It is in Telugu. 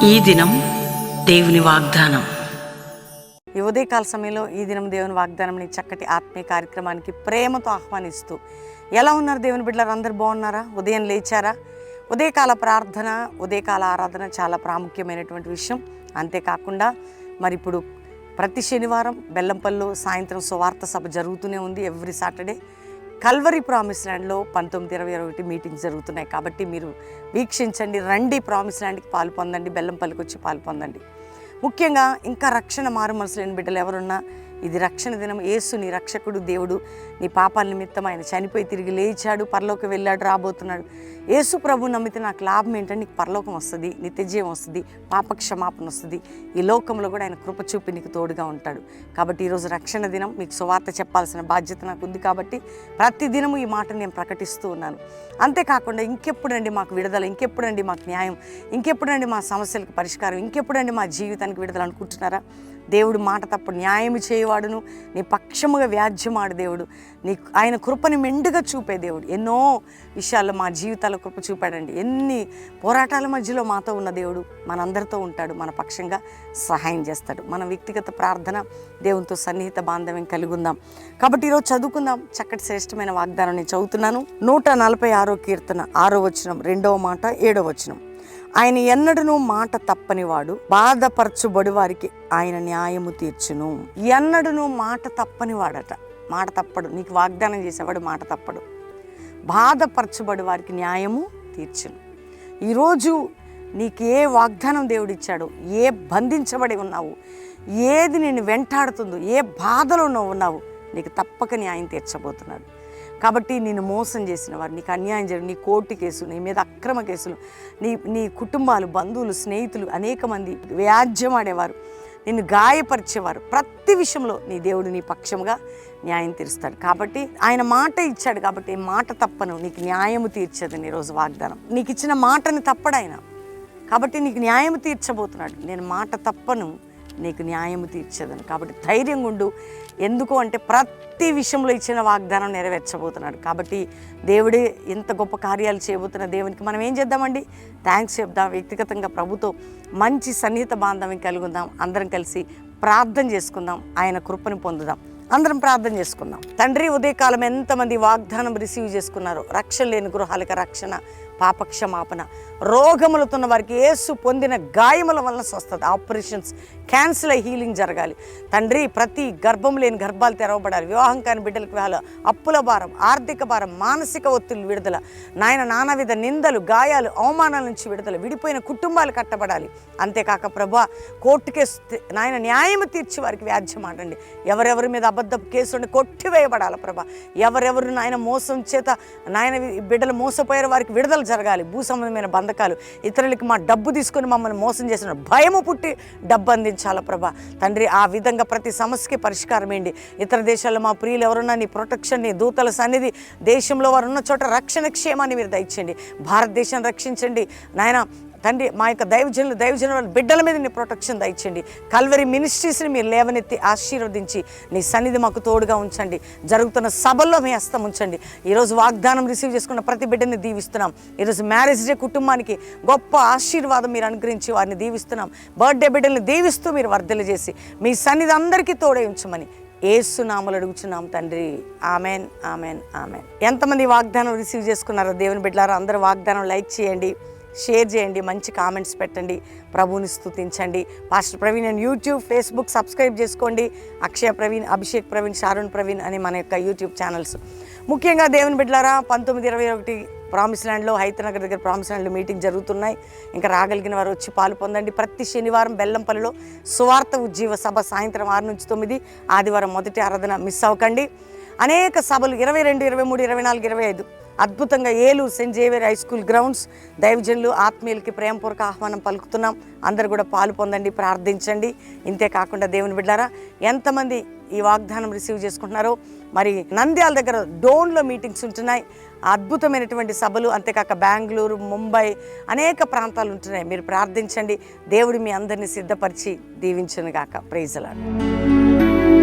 ఈ దినం దేవుని వాగ్దానం. ఈ ఉదయకాల సమయంలో ఈ దినం దేవుని వాగ్దానం చక్కటి ఆత్మీయ కార్యక్రమానికి ప్రేమతో ఆహ్వానిస్తూ, ఎలా ఉన్నారు దేవుని బిడ్డలారు? అందరు బాగున్నారా? ఉదయం లేచారా? ఉదయకాల ప్రార్థన, ఉదయకాల ఆరాధన చాలా ప్రాముఖ్యమైనటువంటి విషయం. అంతేకాకుండా మరి ఇప్పుడు ప్రతి శనివారం బెల్లంపల్లిలో సాయంత్రం సువార్త సభ జరుగుతూనే ఉంది. ఎవ్రీ సాటర్డే కల్వరి ప్రామిస్ ల్యాండ్లో 19-21 మీటింగ్స్ జరుగుతున్నాయి. కాబట్టి మీరు వీక్షించండి, రండి, ప్రామిస్ ల్యాండ్కి పాలు పొందండి, బెల్లంపల్లికి వచ్చి పాలు పొందండి. ముఖ్యంగా ఇంకా రక్షణ మారు మనసు లేని బిడ్డలు ఎవరున్నా, ఇది రక్షణ దినం. యేసు నీ రక్షకుడు, దేవుడు నీ పాపాల నిమిత్తం ఆయన చనిపోయి తిరిగి లేచాడు, పరలోకి వెళ్ళాడు, రాబోతున్నాడు. యేసు ప్రభు నమ్మితే నాకు లాభం ఏంటంటే నీకు పరలోకం వస్తుంది, నిత్యజీవం వస్తుంది, పాప క్షమాపణ వస్తుంది. ఈ లోకంలో కూడా ఆయన కృప చూపి నీకు తోడుగా ఉంటాడు. కాబట్టి ఈరోజు రక్షణ దినం, మీకు సువార్త చెప్పాల్సిన బాధ్యత నాకు ఉంది. కాబట్టి ప్రతి దినము ఈ మాటను నేను ప్రకటిస్తూ ఉన్నాను. అంతేకాకుండా ఇంకెప్పుడండి మాకు విడుదల, ఇంకెప్పుడండి మాకు న్యాయం, ఇంకెప్పుడండి మా సమస్యలకు పరిష్కారం, ఇంకెప్పుడండి మా జీవితానికి విడుదల అనుకుంటున్నారా? దేవుడు మాట తప్ప న్యాయము చేయవాడును, నీ పక్షముగా వ్యాజ్యమాడు దేవుడు, నీ ఆయన కృపని మెండుగా చూపే దేవుడు. ఎన్నో విషయాల్లో మా జీవితాల్లో కృప చూపాడండి. ఎన్ని పోరాటాల మధ్యలో మాతో ఉన్న దేవుడు మనందరితో ఉంటాడు, మన పక్షంగా సహాయం చేస్తాడు. మన వ్యక్తిగత ప్రార్థన, దేవునితో సన్నిహిత బాంధవ్యం కలిగి ఉందాం. కాబట్టి ఈరోజు చదువుకుందాం. చక్కటి శ్రేష్టమైన వాగ్దానం నేను చదువుతున్నాను. 146 కీర్తన 6వ వచనం, 2వ మాట, 7వ వచనం. ఆయన ఎన్నడూ మాట తప్పనివాడు, బాధపరచుబడి వారికి ఆయన న్యాయము తీర్చును. ఎన్నడూ మాట తప్పనివాడట, మాట తప్పడు. నీకు వాగ్దానం చేసేవాడు మాట తప్పడు. బాధపరచుబడి వారికి న్యాయము తీర్చును. ఈరోజు నీకు ఏ వాగ్దానం దేవుడిచ్చాడో, ఏ బంధించబడి ఉన్నావు, ఏది నేను వెంటాడుతుందో, ఏ బాధలో ఉన్నావు, నీకు తప్పక న్యాయం తీర్చబోతున్నాడు. కాబట్టి నేను మోసం చేసిన వారు, నీకు అన్యాయం జరిగి, నీ కోర్టు కేసులు, నీ మీద అక్రమ కేసులు, నీ కుటుంబాలు, బంధువులు, స్నేహితులు, అనేక మంది వ్యాజ్యం ఆడేవారు, నిన్ను గాయపరిచేవారు, ప్రతి విషయంలో నీ దేవుడు నీ పక్షముగా న్యాయం తీరుస్తాడు. కాబట్టి ఆయన మాట ఇచ్చాడు. కాబట్టి మాట తప్పను, నీకు న్యాయము తీర్చేదని ఈరోజు వాగ్దానం. నీకు ఇచ్చిన మాటని తప్పడాయన, కాబట్టి నీకు న్యాయము తీర్చబోతున్నాడు. నేను మాట తప్పను, నీకు న్యాయము తీర్చేదని. కాబట్టి ధైర్యంగా ఉండు. ఎందుకు అంటే ప్రతి విషయంలో ఇచ్చిన వాగ్దానం నెరవేర్చబోతున్నాడు. కాబట్టి దేవుడే ఎంత గొప్ప కార్యాలు చేయబోతున్న దేవునికి మనం ఏం చేద్దామండి? థ్యాంక్స్ చెప్దాం. వ్యక్తిగతంగా ప్రభుతో మంచి సన్నిహిత బాంధవ్యం కలిగి ఉందాం. అందరం కలిసి ప్రార్థన చేసుకుందాం, ఆయన కృపను పొందుదాం. అందరం ప్రార్థన చేసుకుందాం. తండ్రి, ఉదయకాలం ఎంతమంది వాగ్దానం రిసీవ్ చేసుకున్నారో, రక్షణ లేని గృహాలకు రక్షణ, పాపక్షమాపణ, రోగములతున్న వారికి యేసు పొందిన గాయముల వలన స్వస్థత, ఆపరేషన్స్ క్యాన్సిల్ అయ్యి హీలింగ్ జరగాలి. తండ్రి, ప్రతి గర్భం లేని గర్భాలు తెరవబడాలి. వివాహం కాని బిడ్డలకు వివాహాలు, అప్పుల భారం, ఆర్థిక భారం, మానసిక ఒత్తిడి విడుదల, నానావిధ నిందలు, గాయాలు, అవమానాల నుంచి విడుదల, విడిపోయిన కుటుంబాలు కట్టబడాలి. అంతేకాక ప్రభా, కోర్టు కేసు న్యాయము తీర్చి వారికి వ్యాజ్యం ఆడండి. ఎవరెవరి మీద అబద్ధపు కేసు ఉండి కొట్టివేయబడాలి ప్రభా. ఎవరెవరు మోసం చేత బిడ్డలు మోసపోయారు, వారికి విడుదల జరగాలి. భూ సంబంధమైన బంధకాలు, ఇతరులకి మా డబ్బు తీసుకొని మమ్మల్ని మోసం చేసిన భయము పుట్టి డబ్బు అందించాల ప్రభా. తండ్రి, ఆ విధంగా ప్రతి సమస్యకి పరిష్కారం ఏంటి. ఇతర దేశాల్లో మా ప్రియులు ఎవరున్నా నీ ప్రొటెక్షన్, నీ దూతల సన్నిధి, దేశంలో వారు ఉన్న చోట రక్షణ క్షేమాన్ని మీరు దయచేయండి. భారతదేశాన్ని రక్షించండి నాయన. తండ్రి, మా యొక్క దైవజనుల బిడ్డల మీద నీ ప్రొటెక్షన్ దయచేయండి. కల్వరి మినిస్ట్రీస్ని మీరు లేవనెత్తి ఆశీర్వదించి నీ సన్నిధి మాకు తోడుగా ఉంచండి. జరుగుతున్న సభల్లో మీ హస్తం ఉంచండి. ఈరోజు వాగ్దానం రిసీవ్ చేసుకున్న ప్రతి బిడ్డని దీవిస్తున్నాం. ఈరోజు మ్యారేజ్ డే కుటుంబానికి గొప్ప ఆశీర్వాదం మీరు అనుగ్రహించి వారిని దీవిస్తున్నాం. బర్త్డే బిడ్డల్ని దీవిస్తూ మీరు వర్ధలు చేసి మీ సన్నిధి అందరికీ తోడే ఉంచమని యేసు నామములో అడుగుచున్నాం తండ్రి. Amen, amen, amen. ఎంతమంది వాగ్దానం రిసీవ్ చేసుకున్నారో దేవుని బిడ్డలారా, అందరూ వాగ్దానం లైక్ చేయండి, షేర్ చేయండి, మంచి కామెంట్స్ పెట్టండి, ప్రభువుని స్తుతించండి. Pastor Praveen and YouTube, Facebook subscribe చేసుకోండి. అక్షయ ప్రవీణ్, అభిషేక్ ప్రవీణ్, షారుణ్ ప్రవీణ్ అని మన యొక్క యూట్యూబ్ ఛానల్స్. ముఖ్యంగా దేవుని బిడ్డలారా, 19-21 ప్రామిస్ ల్యాండ్లో, హైతనగర్ దగ్గర ప్రామిస్ ల్యాండ్లో మీటింగ్ జరుగుతున్నాయి. ఇంకా రాగలిగిన వారు వచ్చి పాలు పొందండి. ప్రతి శనివారం బెల్లంపల్లిలో సువార్త ఉజ్జీవ సభ సాయంత్రం 6 నుంచి 9, ఆదివారం మొదటి ఆరాధన మిస్ అవ్వకండి. అనేక సభలు 22, 23, 24, 25 అద్భుతంగా Eluru saint Xavier high school grounds. దైవజనులు, ఆత్మీయులకి ప్రేమపూర్వక ఆహ్వానం పలుకుతున్నాం. అందరూ కూడా పాలు పొందండి, ప్రార్థించండి. ఇంతే కాకుండా దేవుని బిడ్డారా, ఎంతమంది ఈ వాగ్దానం రిసీవ్ చేసుకుంటున్నారో, మరి నంద్యాల దగ్గర డోన్లో మీటింగ్స్ ఉంటున్నాయి, అద్భుతమైనటువంటి సభలు. అంతేకాక బెంగళూరు, ముంబై అనేక ప్రాంతాలు ఉంటున్నాయి. మీరు ప్రార్థించండి. దేవుడు మీ అందరినీ సిద్ధపరిచి దీవించును గాక. Praise the lord.